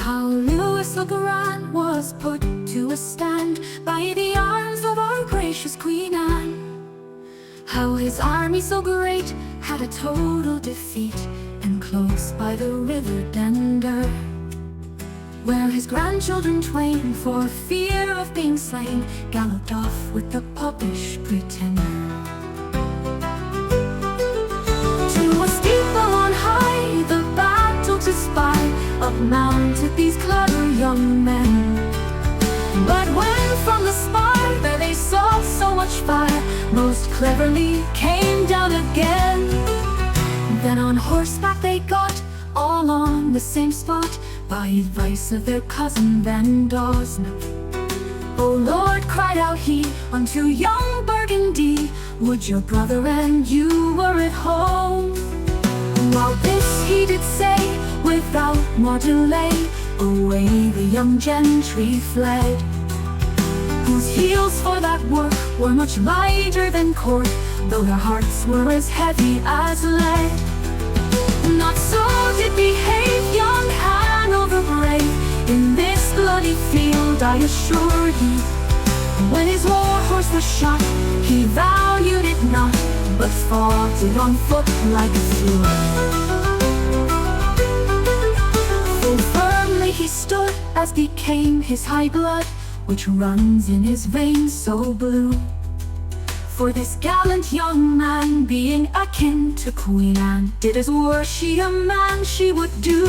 How Lewis the Grand was put to a stand by the arms of our gracious Queen Anne. How his army so great had a total defeat, and close by the river Dender, where his grandchildren twain, for fear of being slain, galloped off with the popish pretender. To a steeple on high, the battle to spy, up mounted these clever young men. But when from the spire there they saw so much fire, most cleverly came down again. Then on horseback they got, all on the same spot, by advice of their cousin Van Dosnap. "O Lord," cried out he unto young Burgundy, "would your brother and you were at home." While this he did say, without more delay, away the young gentry fled, whose heels for that work were much lighter than cord, though their hearts were as heavy as lead. Not so did behave young Hanover brave in this bloody field, I assure ye. When his war horse was shot, he valued it not, but fought it on foot like a fool. Full firmly he stood, as became his high blood, which runs in his veins so blue. For this gallant young man, being akin to Queen Anne, did as were she a man she would do.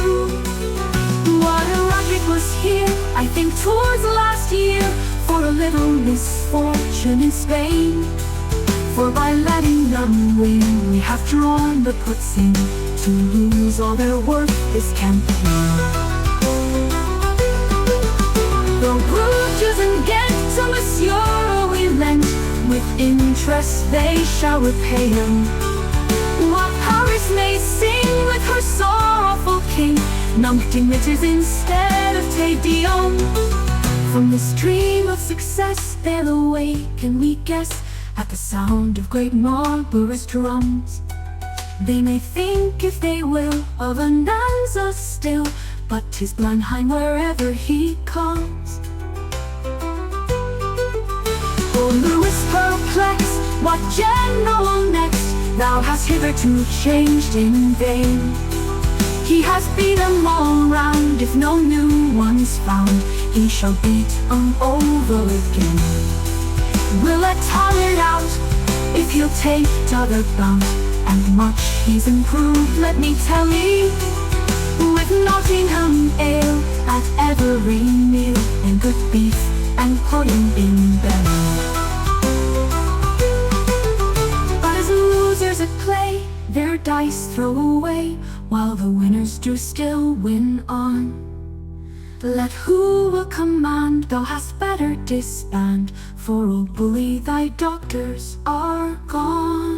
What a rugged was here, I think 'twas last year, for a little misfortune in Spain. For by letting them win, we have drawn the puts in, to lose all their worth this campaign. Though Bruges and Ghent to Monsieur we lent, with interest they shall repay him. While Paris may sing with her sorrowful king, Numpty instead of Te Deum. From this dream of success they'll awaken, we guess, at the sound of great Marlborough's drums. They may think, if they will, of Ananza still, but 'tis Blenheim wherever he comes. O Lewis perplexed, what general next? Thou hast hitherto changed in vain. He has beat 'em all round, if no new one's found, he shall beat 'em over again. We'll let Tallard out, if he'll take t'other bout, and much he's improved, let me tell ye, with Nottingham ale at every meal, and good beef and pudding in bed. But as losers at play, their dice throw away, while the winners do still win on. Let who will command, thou hast better disband, for, old bully, thy doctors are gone.